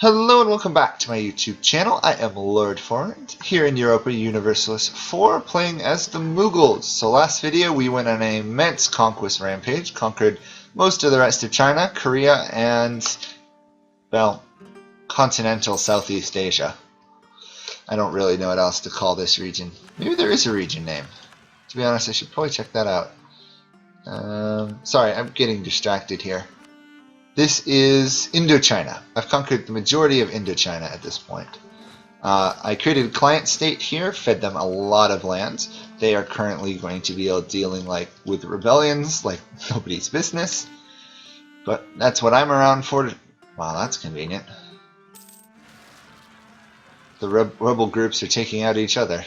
Hello and welcome back to my YouTube channel. I am Lord Forwind, here in Europa Universalis 4, playing as the Mughals. So last video we went on an immense conquest rampage, conquered most of the rest of China, Korea, and, well, continental Southeast Asia. I don't really know what else to call this region. Maybe there is a region name. To be honest, I should probably check that out. Sorry, I'm getting distracted here. This is Indochina. I've conquered the majority of Indochina at this point. I created a client state here, fed them a lot of lands. They are currently going to be dealing with rebellions like nobody's business. But that's what I'm around for. Wow, that's convenient. The rebel groups are taking out each other.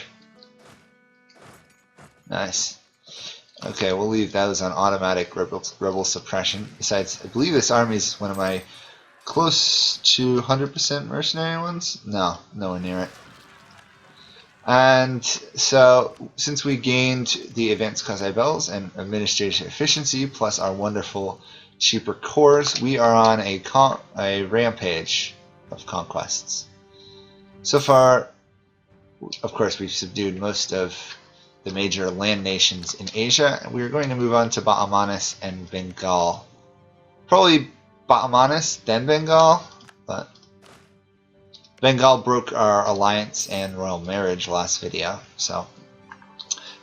Nice. Okay, we'll leave those on automatic rebel suppression. Besides, I believe this army is one of my close to 100% mercenary ones. No, nowhere near it. And so, since we gained the advanced quasi-bells and administrative efficiency, plus our wonderful cheaper cores, we are on a rampage of conquests. So far, of course, we've subdued most of the major land nations in Asia, and we're going to move on to Bahamanis and Bengal. Probably Bahamanis, then Bengal, but Bengal broke our alliance and royal marriage last video, so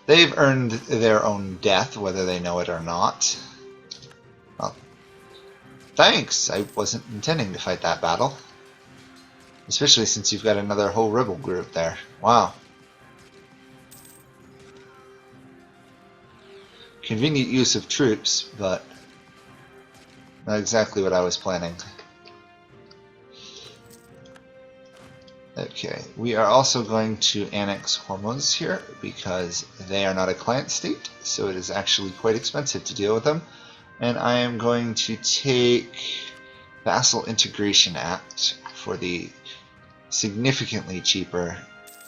they've earned their own death, whether they know it or not. Well, thanks! I wasn't intending to fight that battle. Especially since you've got another whole rebel group there. Wow. Convenient use of troops, but not exactly what I was planning. Okay, we are also going to annex Hormuz here because they are not a client state, so it is actually quite expensive to deal with them. And I am going to take Vassal Integration Act for the significantly cheaper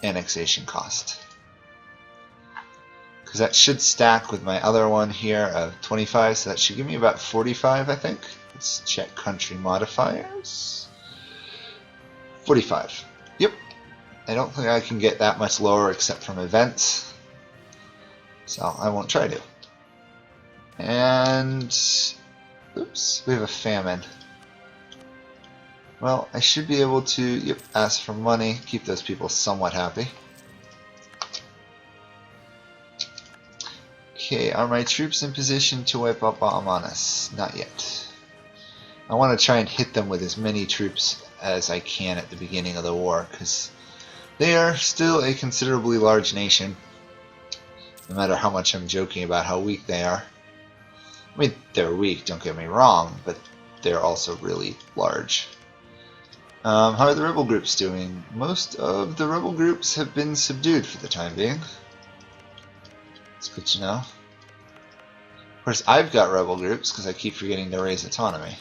annexation cost. Because that should stack with my other one here of 25, so that should give me about 45, I think. Let's check country modifiers. 45. Yep. I don't think I can get that much lower except from events, so I won't try to. And oops, we have a famine. Well, I should be able to ask for money, keep those people somewhat happy. Okay, are my troops in position to wipe out Bahamanis? Not yet. I want to try and hit them with as many troops as I can at the beginning of the war, because they are still a considerably large nation, no matter how much I'm joking about how weak they are. I mean, they're weak, don't get me wrong, but they're also really large. How are the rebel groups doing? Most of the rebel groups have been subdued for the time being. It's good to know. Of course, I've got rebel groups because I keep forgetting to raise autonomy.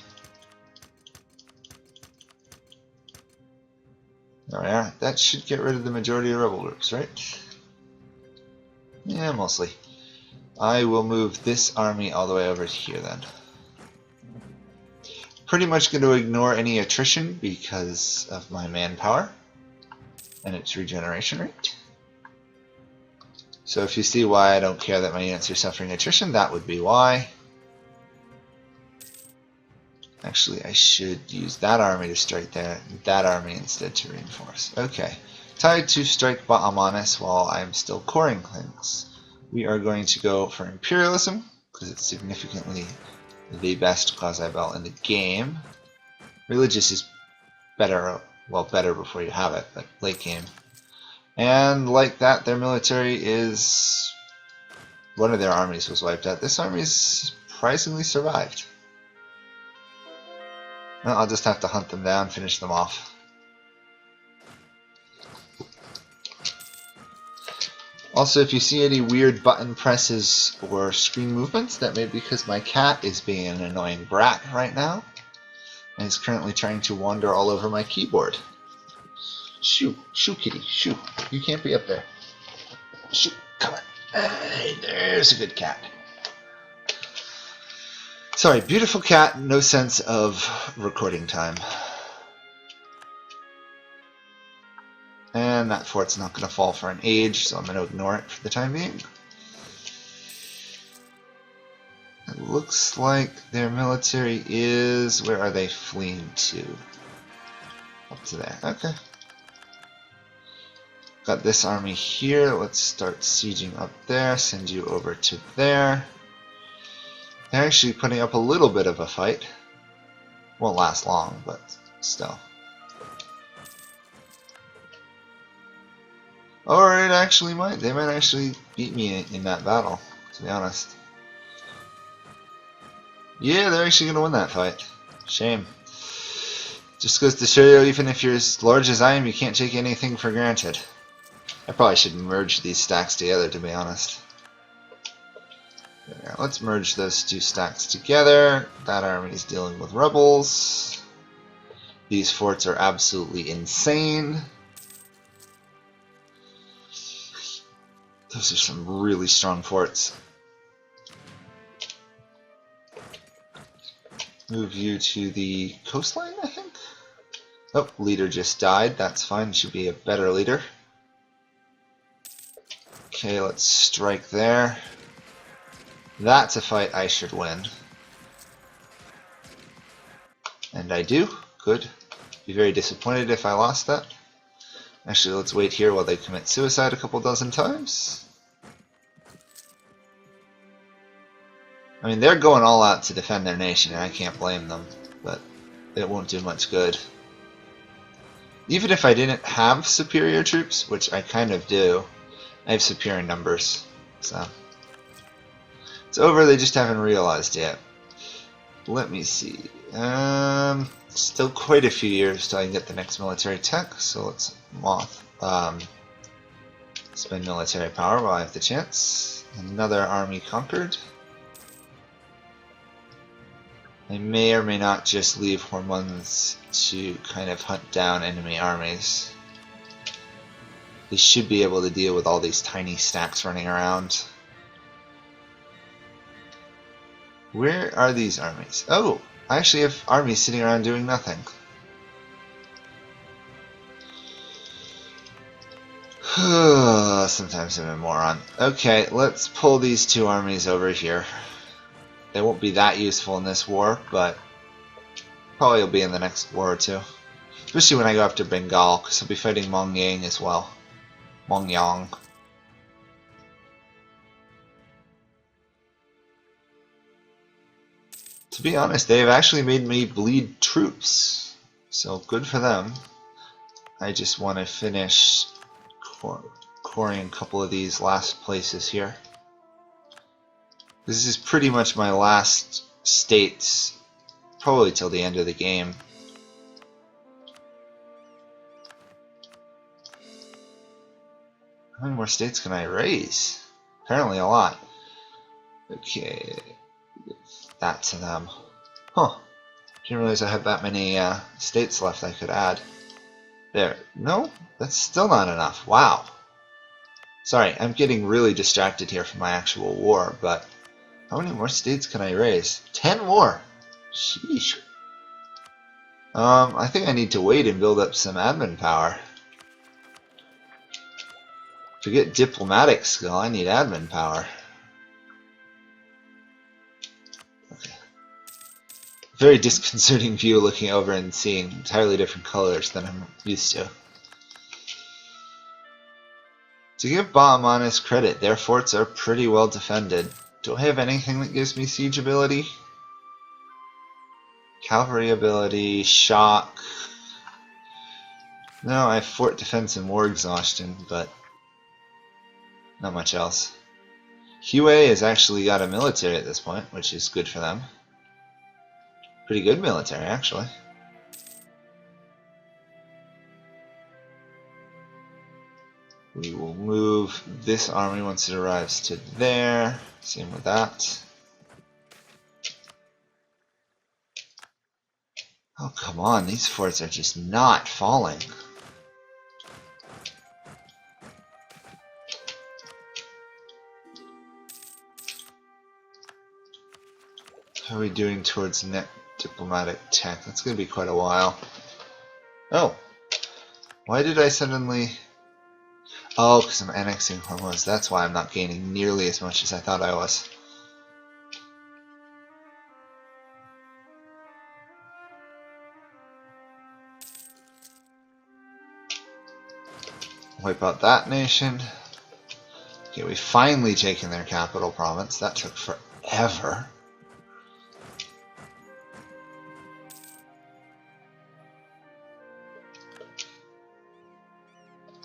There we are. That should get rid of the majority of rebel groups, right? Yeah, mostly. I will move this army all the way over here then. Pretty much going to ignore any attrition because of my manpower and its regeneration rate. So if you see why I don't care that my units are suffering attrition, that would be why. Actually, I should use that army to strike there, that army instead to reinforce. Okay, tied to strike Bahamanis while I'm still coring things. We are going to go for imperialism, because it's significantly the best quasi-bell in the game. Religious is better, well, better before you have it, but late game. And like that, their military is... one of their armies was wiped out. This army has surprisingly survived. Well, I'll just have to hunt them down, finish them off. Also, if you see any weird button presses or screen movements, that may be because my cat is being an annoying brat right now, and is currently trying to wander all over my keyboard. Shoo, shoo, kitty, shoo. You can't be up there. Shoo, come on. Hey, there's a good cat. Sorry, beautiful cat, no sense of recording time. And that fort's not going to fall for an age, so I'm going to ignore it for the time being. It looks like their military is... Where are they fleeing to? Up to there. Okay. Got this army here. Let's start sieging up there. Send you over to there. They're actually putting up a little bit of a fight. Won't last long, but still. Or it actually might. They might actually beat me in that battle, to be honest. Yeah, they're actually going to win that fight. Shame. Just goes to show you, even if you're as large as I am, you can't take anything for granted. I probably should merge these stacks together, to be honest. There, let's merge those two stacks together. That army is dealing with rebels. These forts are absolutely insane. Those are some really strong forts. Move you to the coastline, I think? Oh, leader just died. That's fine. Should be a better leader. Okay, let's strike there. That's a fight I should win. And I do. Good. Be very disappointed if I lost that. Actually, let's wait here while they commit suicide a couple dozen times. I mean, they're going all out to defend their nation, and I can't blame them, but it won't do much good. Even if I didn't have superior troops, which I kind of do, I have superior numbers, so it's over. They just haven't realized yet. Let me see. Still quite a few years till I can get the next military tech, so let's spend military power while I have the chance. Another army conquered. I may or may not just leave Hormones to kind of hunt down enemy armies. They should be able to deal with all these tiny stacks running around. Where are these armies? Oh, I actually have armies sitting around doing nothing. Sometimes I'm a moron. Okay, let's pull these two armies over here. They won't be that useful in this war, but probably will be in the next war or two. Especially when I go after Bengal, because I'll be fighting Mongyang as well. Mongyang. To be honest, they have actually made me bleed troops. So good for them. I just want to finish coring a couple of these last places here. This is pretty much my last states, probably till the end of the game. How many more states can I raise? Apparently a lot. Okay, give that to them. Huh. Didn't realize I had that many states left I could add. There. No, that's still not enough. Wow. Sorry, I'm getting really distracted here from my actual war, but how many more states can I raise? 10 more! Sheesh. I think I need to wait and build up some admin power. Forget diplomatic skill, I need admin power. Okay. Very disconcerting view looking over and seeing entirely different colors than I'm used to. To give Bahamanis credit, their forts are pretty well defended. Do I have anything that gives me siege ability? Cavalry ability, shock. No, I have fort defense and war exhaustion, but not much else. Hue has actually got a military at this point, which is good for them. Pretty good military, actually. We will move this army once it arrives to there. Same with that. Oh, come on. These forts are just not falling. How are we doing towards net diplomatic tech? That's going to be quite a while. Oh. Why did I suddenly... Oh, because I'm annexing Hormuz. That's why I'm not gaining nearly as much as I thought I was. Wipe out that nation. Okay, we've finally taken their capital province. That took forever.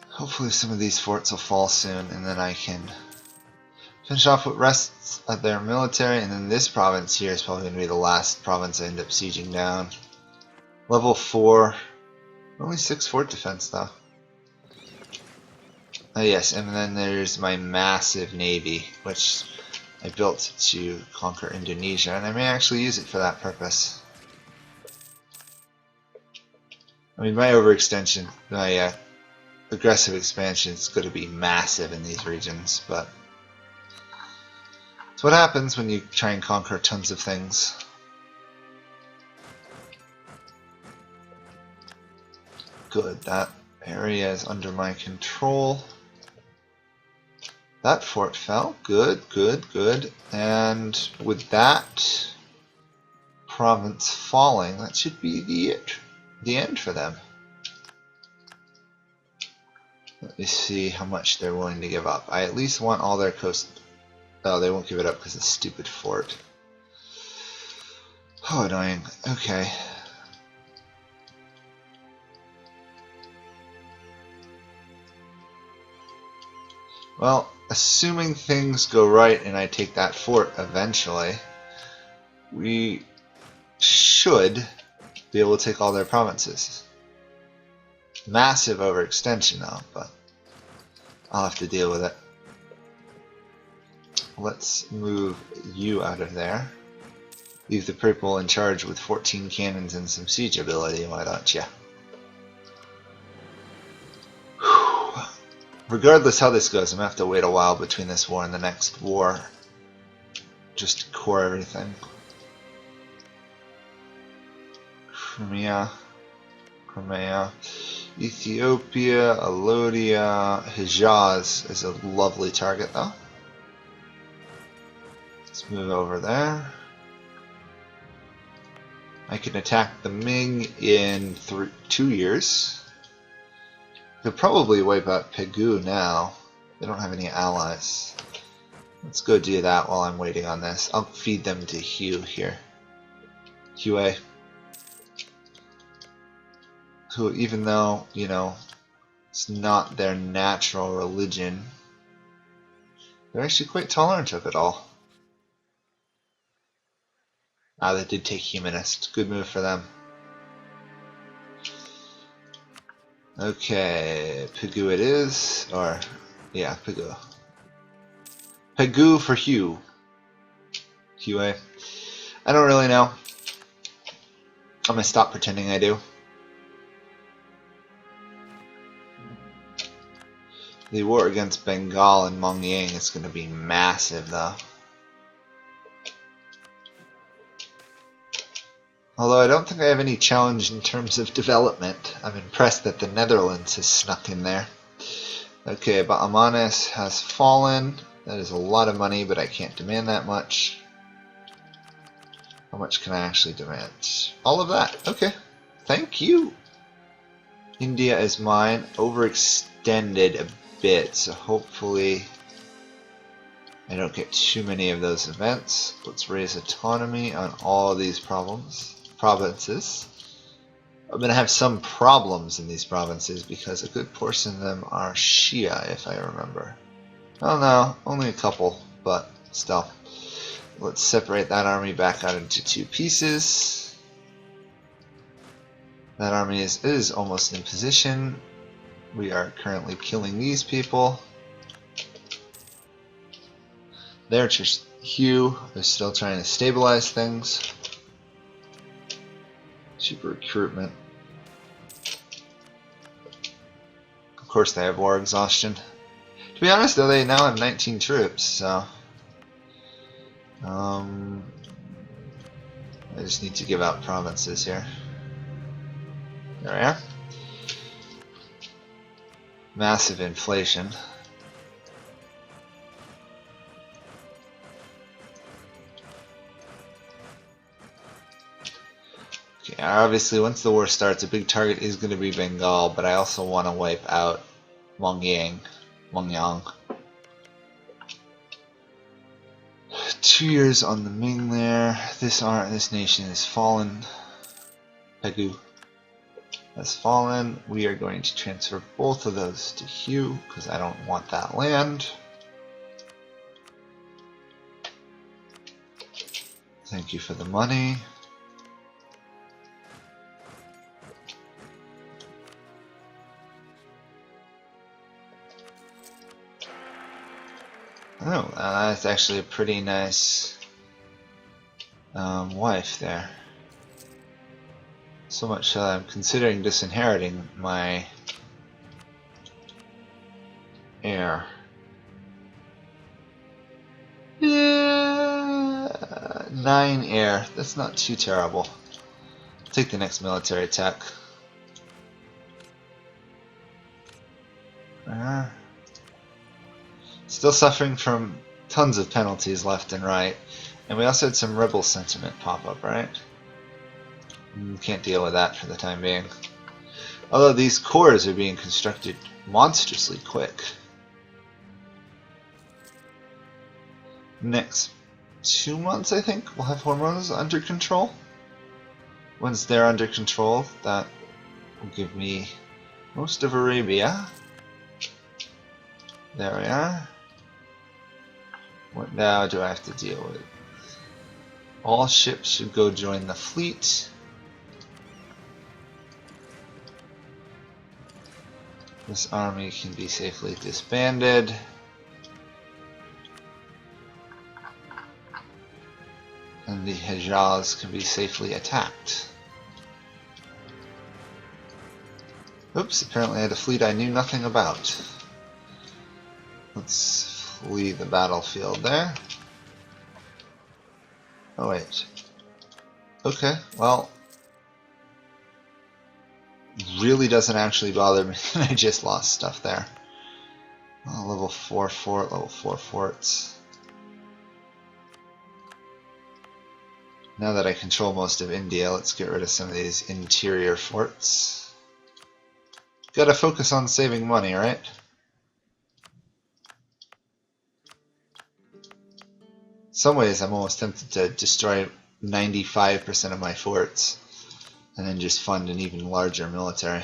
Hopefully some of these forts will fall soon, and then I can finish off what rests of their military, and then this province here is probably going to be the last province I end up sieging down. Level 4. Only 6 fort defense, though. Oh yes, and then there's my massive navy, which I built to conquer Indonesia, and I may actually use it for that purpose. I mean, my overextension, my aggressive expansion is going to be massive in these regions, but it's what happens when you try and conquer tons of things. Good, that area is under my control. That fort fell. Good, good, good. And with that province falling, that should be the end for them. Let me see how much they're willing to give up. I at least want all their coast... Oh, they won't give it up because of the stupid fort. Oh, annoying. Okay. Well, assuming things go right and I take that fort eventually, we should be able to take all their provinces. Massive overextension though, but I'll have to deal with it. Let's move you out of there. Leave the purple in charge with 14 cannons and some siege ability, why don't ya? Regardless how this goes, I'm going to have to wait a while between this war and the next war. Just to core everything. Crimea, Ethiopia, Alodia, Hijaz is a lovely target though. Let's move over there. I can attack the Ming in 2 years. Could probably wipe out Pegu now. They don't have any allies. Let's go do that while I'm waiting on this. I'll feed them to Hugh here. Hue. Who, even though, you know, it's not their natural religion, they're actually quite tolerant of it all. Ah, they did take humanist. Good move for them. Okay, Pegu it is, or, yeah, Pegu. Pegu for Hugh. Hue. I don't really know. I'm gonna stop pretending I do. The war against Bengal and Mongyang is going to be massive though. Although I don't think I have any challenge in terms of development. I'm impressed that the Netherlands has snuck in there. Okay, but Amanes has fallen. That is a lot of money, but I can't demand that much. How much can I actually demand? All of that. Okay. Thank you. India is mine. Overextended a bit, so hopefully I don't get too many of those events. Let's raise autonomy on all of these provinces. I'm going to have some problems in these provinces because a good portion of them are Shia, if I remember. Oh no, only a couple, but still. Let's separate that army back out into 2 pieces. That army is almost in position. We are currently killing these people. They're just Hugh. They're still trying to stabilize things. Super recruitment. Of course they have war exhaustion. To be honest though, they now have 19 troops, so... I just need to give out provinces here. There we are. massive inflation. Okay, obviously once the war starts, a big target is going to be Bengal, but I also want to wipe out Mongyang. 2 years on the Ming there. This nation has fallen. Pegu has fallen. We are going to transfer both of those to Hugh because I don't want that land. Thank you for the money. Oh, that's actually a pretty nice wife there. So much so I'm considering disinheriting my heir. Yeah, 9 heir. That's not too terrible. Take the next military attack. Still suffering from tons of penalties left and right. And we also had some rebel sentiment pop up, right? Can't deal with that for the time being. Although these cores are being constructed monstrously quick. Next 2 months, I think, we'll have hormones under control. Once they're under control, that will give me most of Arabia. There we are. What now do I have to deal with? All ships should go join the fleet. This army can be safely disbanded. And the Hejaz can be safely attacked. Oops, apparently I had a fleet I knew nothing about. Let's flee the battlefield there. Oh wait. Okay, well, really doesn't actually bother me that I just lost stuff there. Oh, level 4 fort, level 4 forts. Now that I control most of India, let's get rid of some of these interior forts. Gotta focus on saving money, right? In some ways, I'm almost tempted to destroy 95% of my forts and then just fund an even larger military.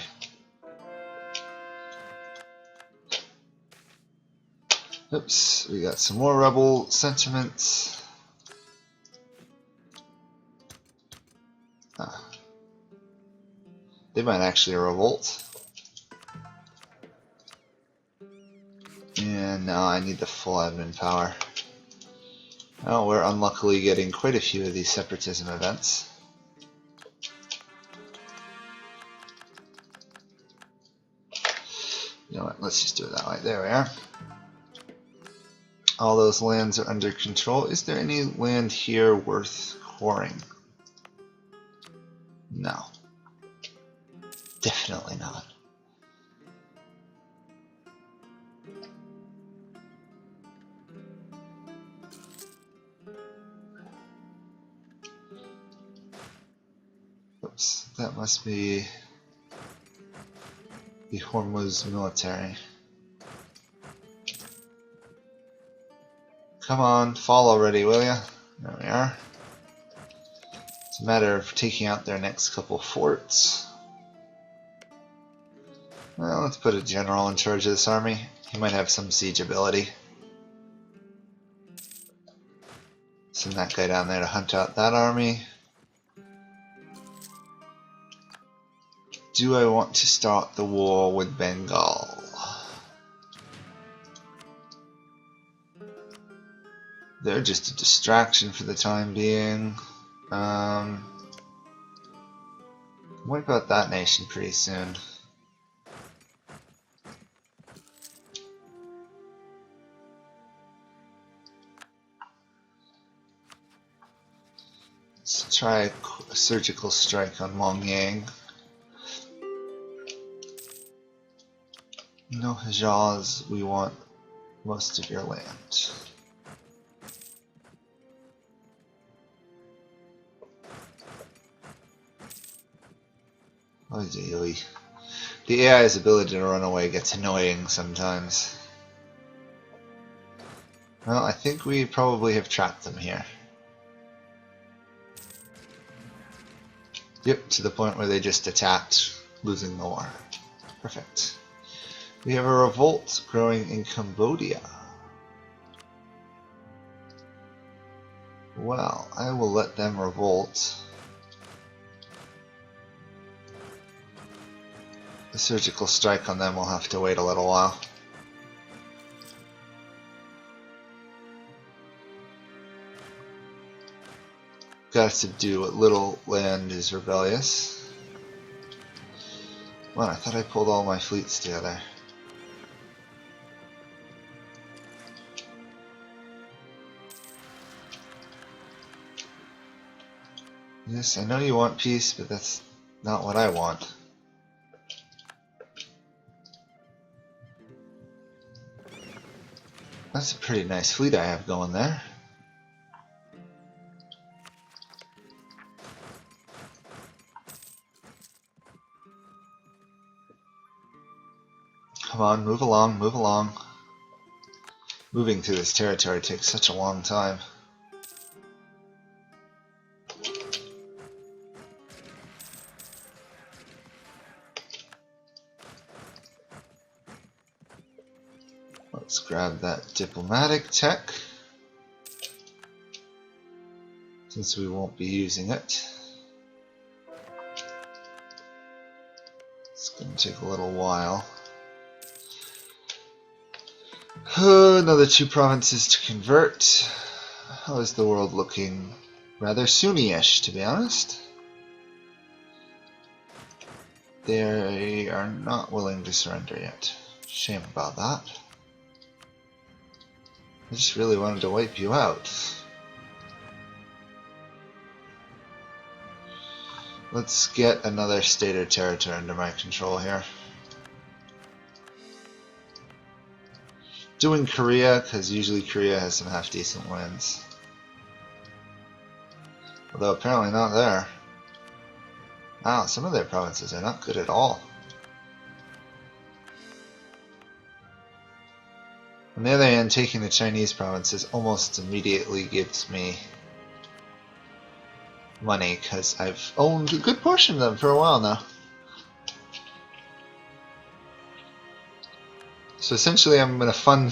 Oops, we got some more rebel sentiments. They might actually revolt. And now I need the full admin power. Oh, we're unluckily getting quite a few of these separatism events. You know what, let's just do it that way. There we are. All those lands are under control. Is there any land here worth coring? No. Definitely not. Oops, that must be the Hormuz military. Come on, fall already, will ya? There we are. It's a matter of taking out their next couple forts. Well, let's put a general in charge of this army. He might have some siege ability. Send that guy down there to hunt out that army. Do I want to start the war with Bengal? They're just a distraction for the time being. Wipe out that nation pretty soon. Let's try a surgical strike on Mongyang. No Hijaz, we want most of your land. Oy, oy, oy. The AI's ability to run away gets annoying sometimes. Well, I think we probably have trapped them here. Yep, to the point where they just attacked, losing the war. Perfect. We have a revolt growing in Cambodia. Well, I will let them revolt. The surgical strike on them will have to wait a little while. Gotta subdue what little land is rebellious. Well, I thought I pulled all my fleets together. Yes, I know you want peace, but that's not what I want. That's a pretty nice fleet I have going there. Come on, move along, move along. Moving through this territory takes such a long time. Let's grab that diplomatic tech, since we won't be using it. It's going to take a little while. Another 2 provinces to convert. How is the world looking? Rather Sunni-ish, to be honest. They are not willing to surrender yet. Shame about that. I just really wanted to wipe you out. Let's get another state or territory under my control here. Doing Korea, because usually Korea has some half-decent wins. Although apparently not there. Wow, some of their provinces are not good at all. On the other hand, taking the Chinese provinces almost immediately gives me money, because I've owned a good portion of them for a while now. So essentially I'm going to fund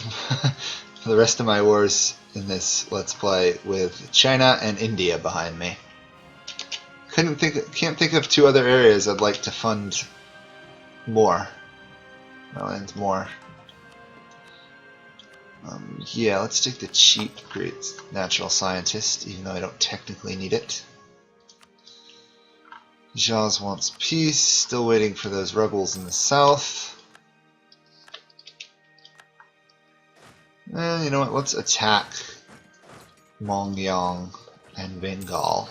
the rest of my wars in this Let's Play with China and India behind me. Can't think of 2 other areas I'd like to fund more. And more. Yeah, let's take the cheap great natural scientist, even though I don't technically need it. Jaws wants peace, still waiting for those rebels in the south. You know what, let's attack Mongyang and Bengal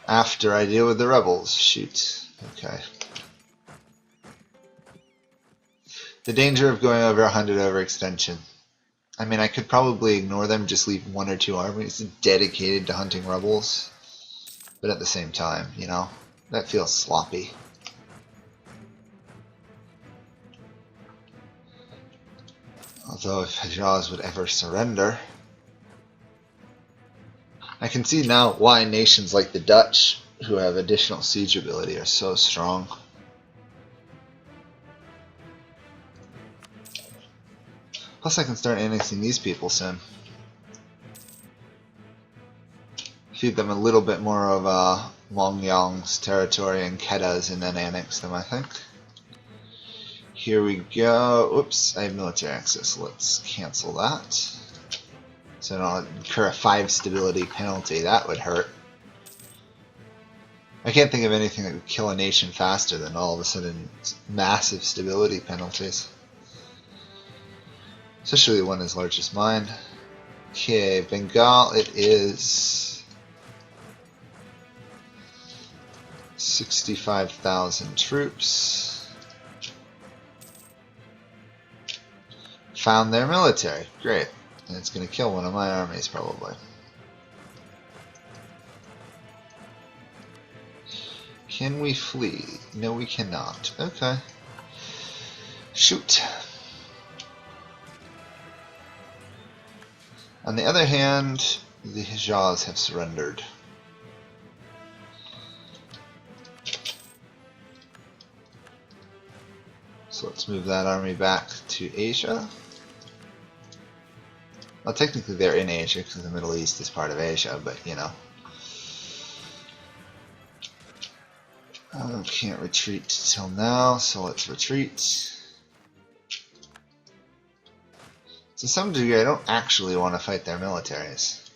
after I deal with the rebels. Shoot. Okay. The danger of going over 100 overextension. I mean, I could probably ignore them, just leave 1 or 2 armies dedicated to hunting rebels. But at the same time, you know, that feels sloppy. Although if Hijaz would ever surrender, I can see now why nations like the Dutch, who have additional siege ability, are so strong. Plus I can start annexing these people soon. Feed them a little bit more of Mongyang's territory and Keda's, and then annex them, I think. Here we go. Oops, I have military access. Let's cancel that. So I don't incur a 5 stability penalty. That would hurt. I can't think of anything that would kill a nation faster than all of a sudden massive stability penalties. Especially one as large as mine. Okay, Bengal it is 65,000 troops. Found their military. Great. And it's going to kill one of my armies, probably. Can we flee? No, we cannot. Okay. Shoot. On the other hand, the Hijaz have surrendered. So let's move that army back to Asia. Well, technically they're in Asia because the Middle East is part of Asia, but you know. Can't retreat till now, so let's retreat. To some degree, I don't actually want to fight their militaries.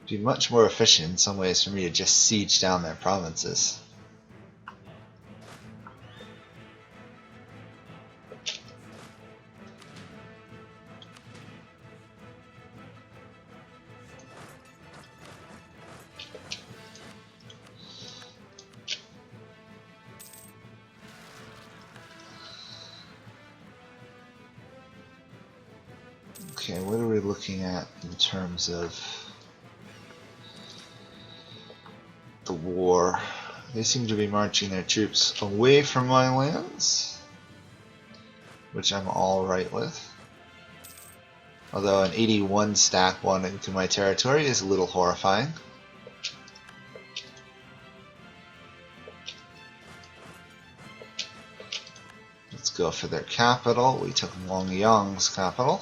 It'd be much more efficient in some ways for me to just siege down their provinces. Okay, what are we looking at in terms of the war? They seem to be marching their troops away from my lands, which I'm alright with. Although an 81 stack wanting to my territory is a little horrifying. Let's go for their capital. We took Longyang's capital.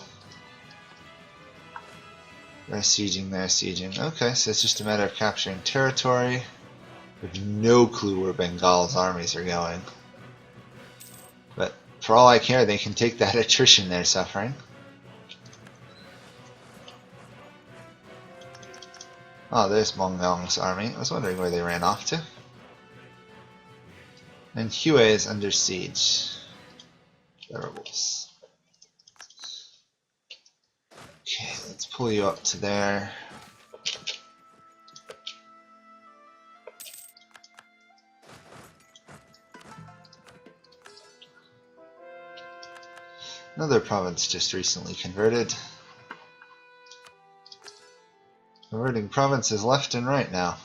They're sieging, they're sieging. Okay, so it's just a matter of capturing territory. We have no clue where Bengal's armies are going. But for all I care, they can take that attrition they're suffering. Oh, there's Mongyang's army. I was wondering where they ran off to. And Hue is under siege. The rebels. Okay, let's pull you up to there. Another province just recently converted. Converting provinces left and right now.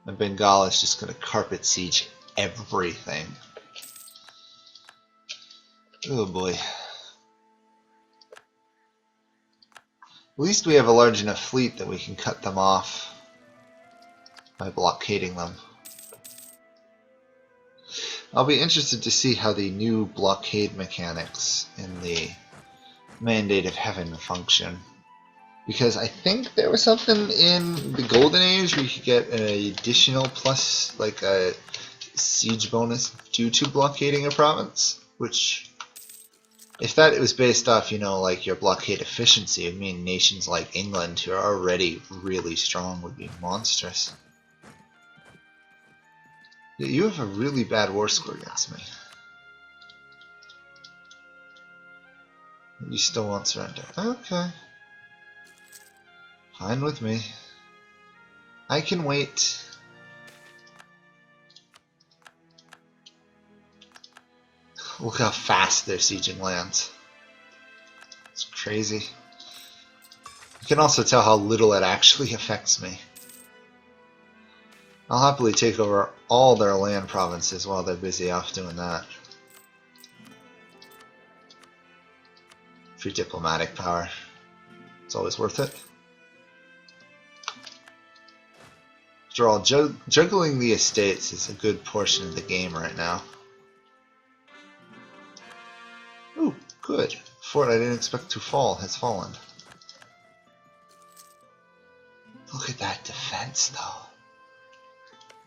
And Bengal is just going to carpet siege everything. Oh boy. At least we have a large enough fleet that we can cut them off by blockading them. I'll be interested to see how the new blockade mechanics in the Mandate of Heaven function. Because I think there was something in the Golden Age where you could get an additional plus, like a siege bonus due to blockading a province, which, if that was based off, you know, like your blockade efficiency, it would mean nations like England, who are already really strong, would be monstrous. Yeah, you have a really bad war score against me. You still won't surrender. Okay. Fine with me. I can wait. Look how fast they're sieging lands. It's crazy. You can also tell how little it actually affects me. I'll happily take over all their land provinces while they're busy off doing that. For diplomatic power. It's always worth it. After all, juggling the estates is a good portion of the game right now. Ooh, good. Fort I didn't expect to fall has fallen. Look at that defense, though.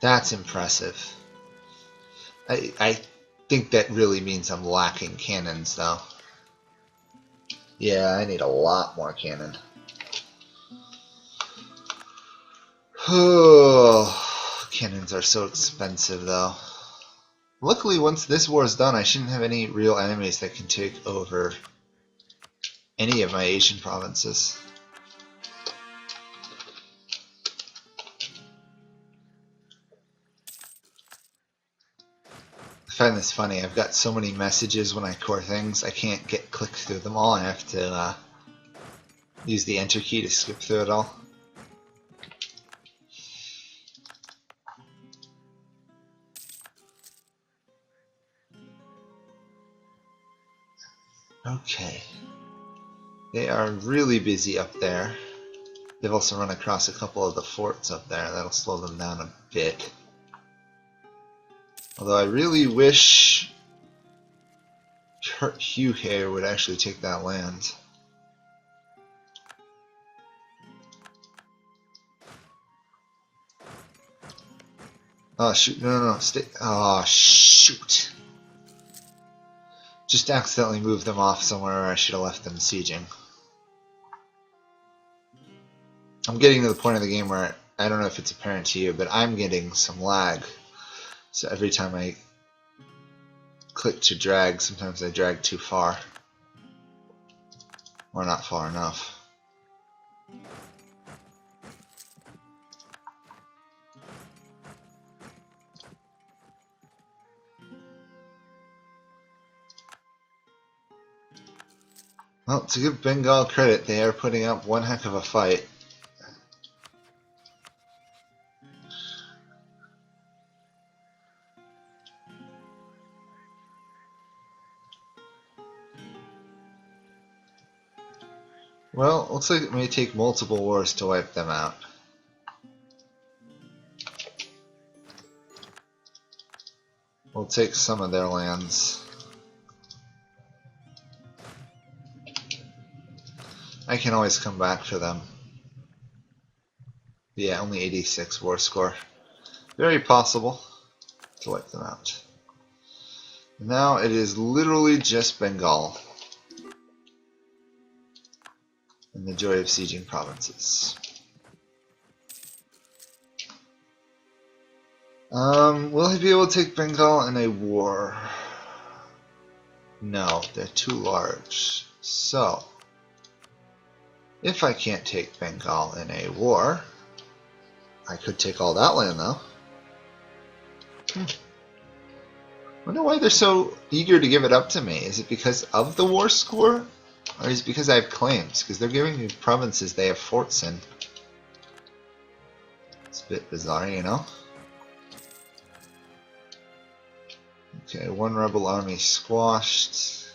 That's impressive. I think that really means I'm lacking cannons, though. Yeah, I need a lot more cannon. Oh, cannons are so expensive, though. Luckily, once this war is done, I shouldn't have any real enemies that can take over any of my Asian provinces. find this funny. I've got so many messages when I core things, I can't click through them all. I have to use the enter key to skip through it all. Okay. They are really busy up there. They've also run across a couple of the forts up there. That'll slow them down a bit. Although I really wish Hugh here would actually take that land. Oh shoot, no, stay. Oh shoot. Just accidentally moved them off somewhere where I should have left them sieging. I'm getting to the point of the game where I don't know if it's apparent to you, but I'm getting some lag. So every time I click to drag, sometimes I drag too far. Or not far enough. Well, to give Bengal credit, they are putting up one heck of a fight. Well, looks like it may take multiple wars to wipe them out. We'll take some of their lands. I can always come back for them. Yeah, only 86 war score. Very possible to wipe them out. Now it is literally just Bengal. And the joy of sieging provinces. Will he be able to take Bengal in a war? No, they're too large. So, if I can't take Bengal in a war, I could take all that land though. Wonder why they're so eager to give it up to me. Is it because of the war score? Or is it because I have claims? Because they're giving me provinces they have forts in. It's a bit bizarre, you know? Okay, one rebel army squashed.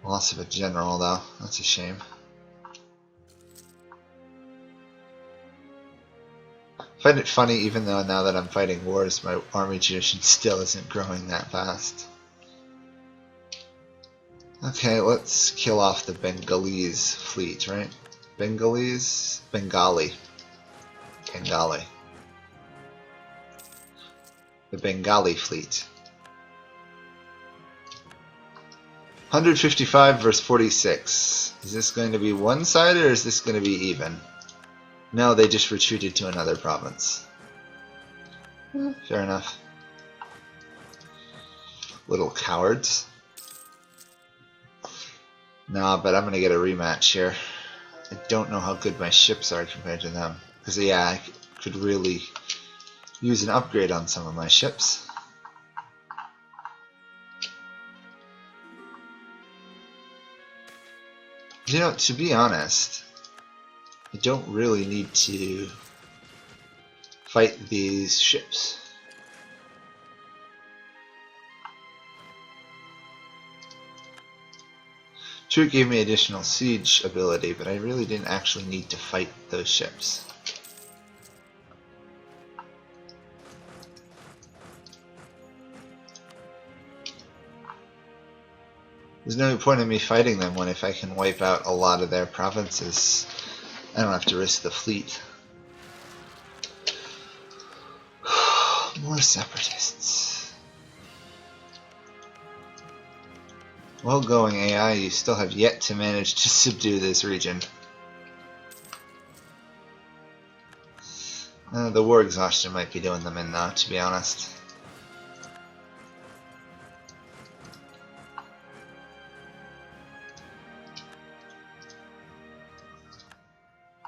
Loss of a general, though. That's a shame. I find it funny, even though now that I'm fighting wars, my army tradition still isn't growing that fast. Okay, let's kill off the Bengalese fleet, right? Bengalese? Bengali. Bengali. The Bengali fleet. 155 versus 46. Is this going to be one-sided or is this going to be even? No, they just retreated to another province. Fair enough. Little cowards. Nah, but I'm going to get a rematch here. I don't know how good my ships are compared to them. Because, yeah, I could really use an upgrade on some of my ships. You know, to be honest, I don't really need to fight these ships. True, it gave me additional siege ability, but I really didn't actually need to fight those ships. There's no point in me fighting them when if I can wipe out a lot of their provinces, I don't have to risk the fleet. More separatists. Well going, AI, you still have yet to manage to subdue this region. The war exhaustion might be doing them in though, to be honest.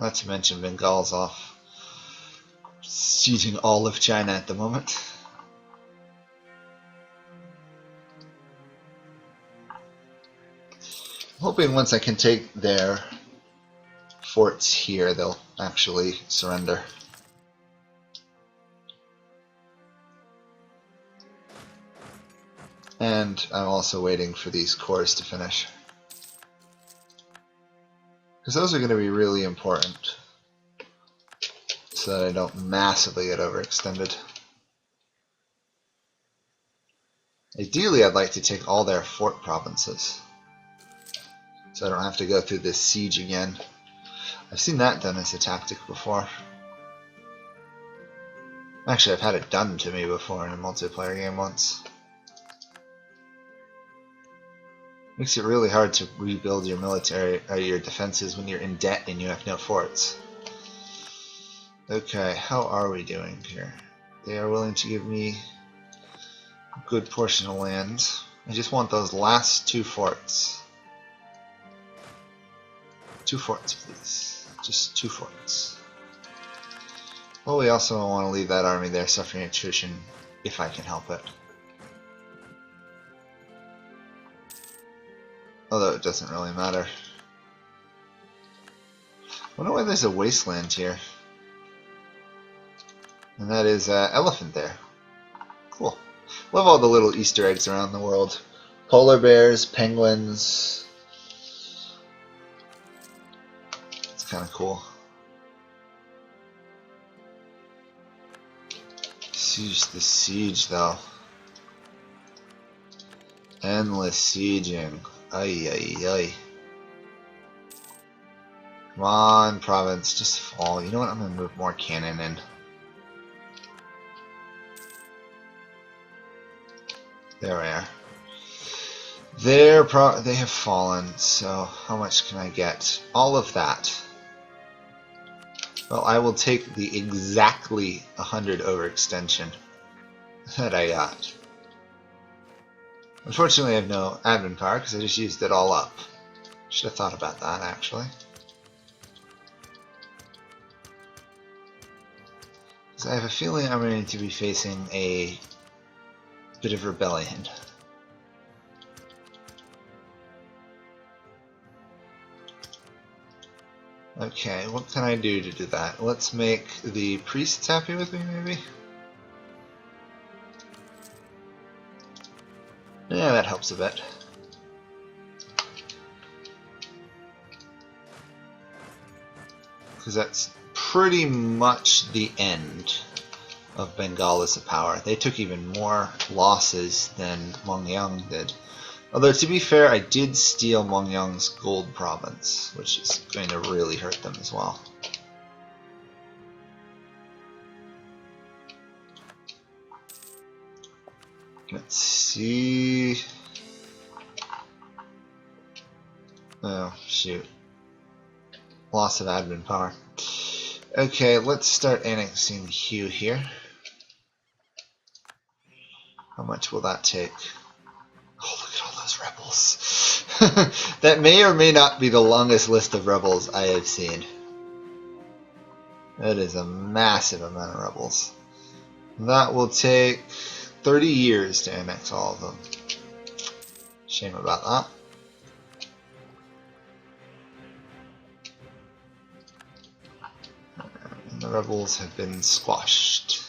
Not to mention Bengal's off sieging all of China at the moment. hoping once I can take their forts here, they'll actually surrender. And I'm also waiting for these cores to finish, because those are going to be really important so that I don't massively get overextended. Ideally, I'd like to take all their fort provinces, so I don't have to go through this siege again. I've seen that done as a tactic before. Actually, I've had it done to me before in a multiplayer game once. Makes it really hard to rebuild your military or your defenses when you're in debt and you have no forts. Okay, how are we doing here? They are willing to give me a good portion of land. I just want those last 2 forts. 2 forts, please. Just 2 forts. Well, we also want to leave that army there suffering attrition if I can help it. Although it doesn't really matter. I wonder why there's a wasteland here. And that is elephant there. Cool. Love all the little Easter eggs around the world. Polar bears, penguins. It's kind of cool. Siege the siege though. Endless sieging. Ay ay ay. Come on, province, just fall. You know what? I'm gonna move more cannon in. There we are. They have fallen. So how much can I get? All of that. Well, I will take the exactly 100 overextension that I got. Unfortunately, I have no admin power because I just used it all up. Should have thought about that, actually. Because I have a feeling I'm going to be facing a bit of rebellion. Okay, what can I do to do that? Let's make the priests happy with me, maybe? Yeah, that helps a bit. Because that's pretty much the end of Bengal as a power. They took even more losses than Mongyang did. Although, to be fair, I did steal Mongyang's gold province, which is going to really hurt them as well. Let's see. Oh, shoot. Loss of admin power. Okay, let's start annexing Hugh here. How much will that take? Oh, look at all those rebels. That may or may not be the longest list of rebels I have seen. That is a massive amount of rebels. That will take 30 years to annex all of them. Shame about that. And the rebels have been squashed.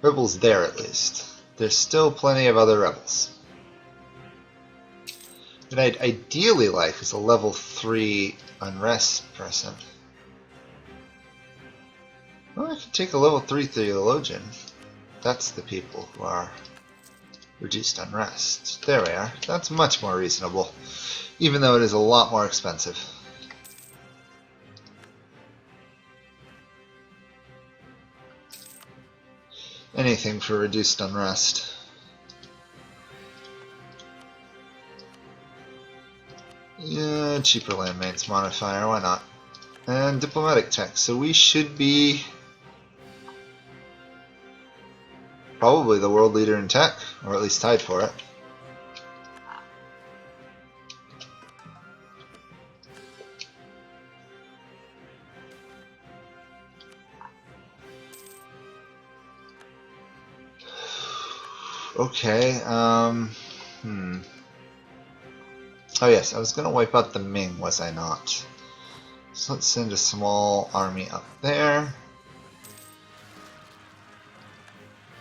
Rebels there, at least. There's still plenty of other rebels. What I'd ideally like is a level 3 unrest person. Well, I could take a level 3 theologian. That's the people who are reduced unrest. There we are. That's much more reasonable, even though it is a lot more expensive. Anything for reduced unrest. Yeah, cheaper landmates modifier, why not? And diplomatic tech, so we should be probably the world leader in tech, or at least tied for it. Okay, Oh yes, I was going to wipe out the Ming, was I not? So let's send a small army up there.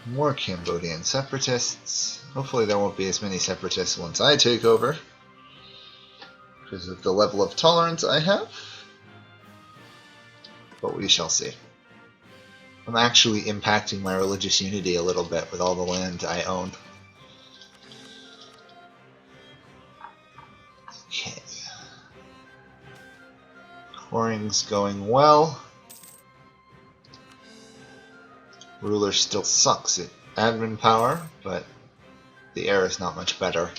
More Cambodian separatists. Hopefully there won't be as many separatists once I take over, because of the level of tolerance I have. But we shall see. I'm actually impacting my religious unity a little bit with all the land I own. Okay. Coring's going well. Ruler still sucks at admin power, but the heir is not much better.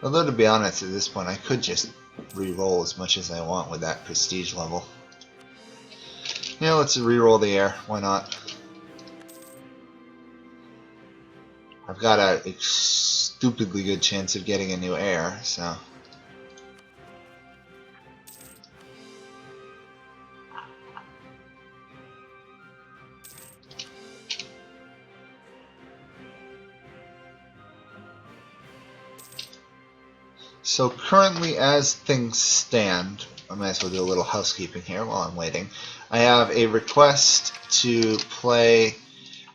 Although, to be honest, at this point I could just re-roll as much as I want with that prestige level. Yeah, let's re-roll the heir. Why not? I've got a stupidly good chance of getting a new heir, so... So currently, as things stand, I might as well do a little housekeeping here while I'm waiting. I have a request to play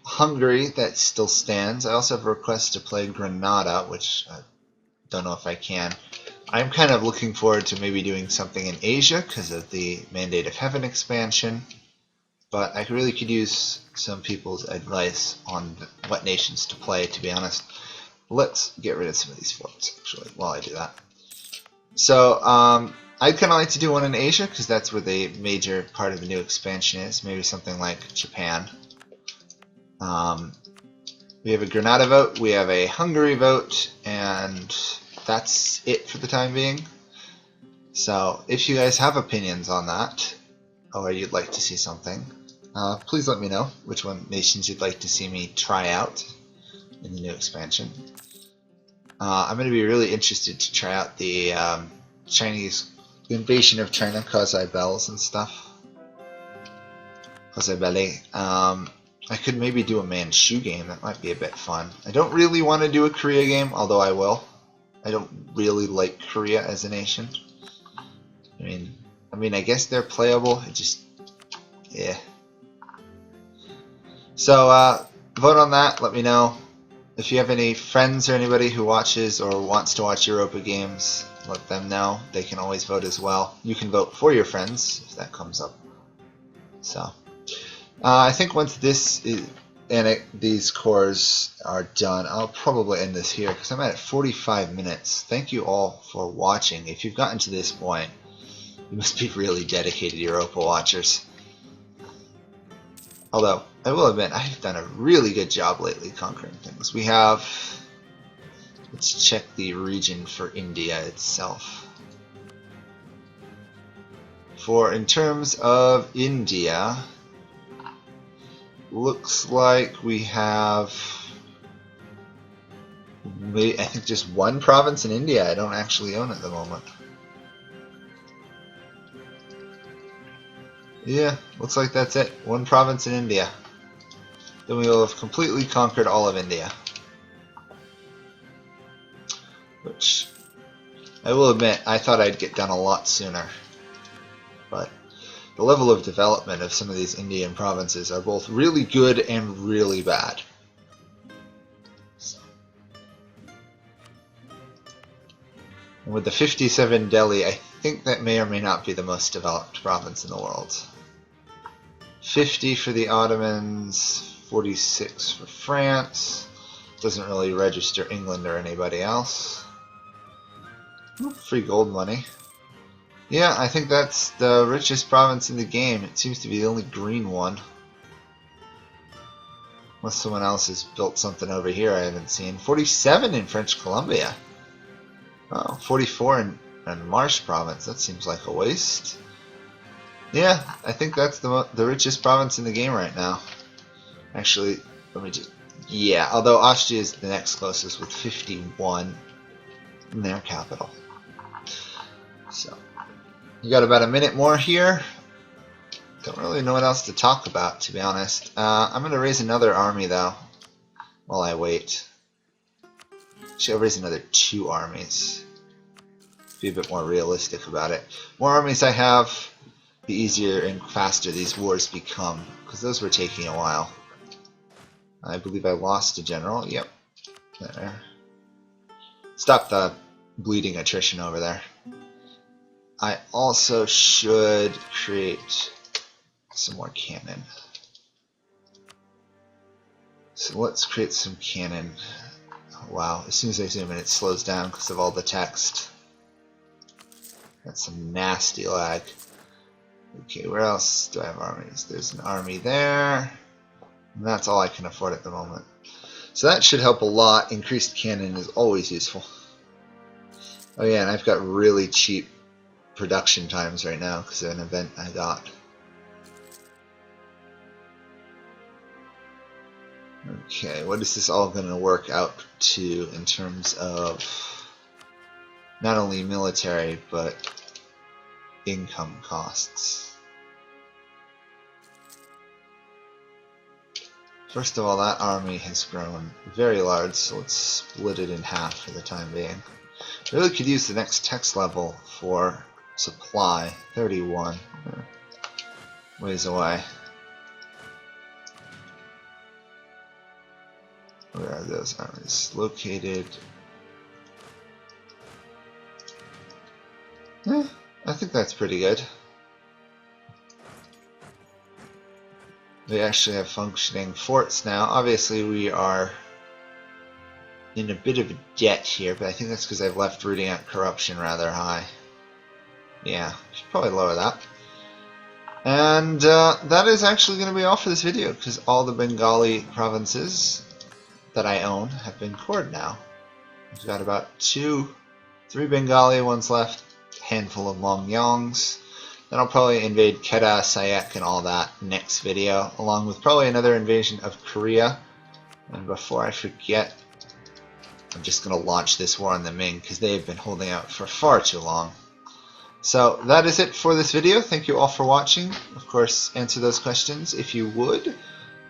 Hungary that still stands. I also have a request to play Grenada, which I don't know if I can. I'm kind of looking forward to maybe doing something in Asia because of the Mandate of Heaven expansion, but I really could use some people's advice on what nations to play, to be honest. Let's get rid of some of these forts, actually, while I do that. So, I'd kind of like to do one in Asia, because that's where the major part of the new expansion is. Maybe something like Japan. We have a Grenada vote, we have a Hungary vote, and that's it for the time being. So, if you guys have opinions on that, or you'd like to see something, please let me know which nations you'd like to see me try out in the new expansion. I'm going to be really interested to try out the Chinese invasion of China, Kazai Bells and stuff. Kazai Bele. I could maybe do a Manchu game, that might be a bit fun. I don't really want to do a Korea game, although I will. I don't really like Korea as a nation. I mean, I guess they're playable, it just... yeah. So, vote on that, let me know. If you have any friends or anybody who watches or wants to watch Europa games, let them know. They can always vote as well. You can vote for your friends if that comes up. So, I think once this is, and these cores are done, I'll probably end this here because I'm at 45 minutes. Thank you all for watching. If you've gotten to this point, you must be really dedicated Europa watchers. Although, I will admit, I've done a really good job lately conquering things. We have... let's check the region for India itself. In terms of India, looks like we have... I think just one province in India I don't actually own at the moment. Yeah, looks like that's it. One province in India. Then we will have completely conquered all of India. Which, I will admit, I thought I'd get done a lot sooner. But the level of development of some of these Indian provinces are both really good and really bad. So. And with the 57 Delhi, I think that may or may not be the most developed province in the world. 50 for the Ottomans, 46 for France. Doesn't really register England or anybody else. Ooh, free gold money. Yeah, I think that's the richest province in the game. It seems to be the only green one. Unless someone else has built something over here I haven't seen. 47 in French Columbia. Oh, 44 in Marsh province. That seems like a waste. Yeah, I think that's the richest province in the game right now. Actually, let me just... yeah, although Austria is the next closest with 51 in their capital. So, you got about a minute more here. Don't really know what else to talk about, to be honest. I'm going to raise another army, though, while I wait. Actually, I'll raise another 2 armies. Be a bit more realistic about it. More armies I have, the easier and faster these wars become, because those were taking a while. I believe I lost a general. Yep. There. Stop the bleeding attrition over there. I also should create some more cannon. So let's create some cannon. Wow, as soon as I zoom in it slows down because of all the text. That's some nasty lag. Okay, where else do I have armies? There's an army there. And that's all I can afford at the moment. So that should help a lot. Increased cannon is always useful. Oh yeah, and I've got really cheap production times right now because of an event I got. Okay, what is this all going to work out to in terms of not only military but income costs? First of all, that army has grown very large, so let's split it in half for the time being. I really could use the next text level for supply. 31. Ways away. Where are those armies located? I think that's pretty good. We actually have functioning forts now. Obviously we are in a bit of a debt here, but I think that's because I've left rooting out corruption rather high. Yeah, should probably lower that. And that is actually going to be all for this video, because all the Bengali provinces that I own have been cored now. We've got about 3 Bengali ones left, a handful of Mongyongs. Then I'll probably invade Kedah, Sayak, and all that next video, along with probably another invasion of Korea. And before I forget, I'm just going to launch this war on the Ming, because they have been holding out for far too long. So that is it for this video. Thank you all for watching. Of course, answer those questions if you would.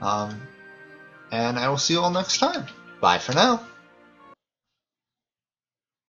And I will see you all next time. Bye for now.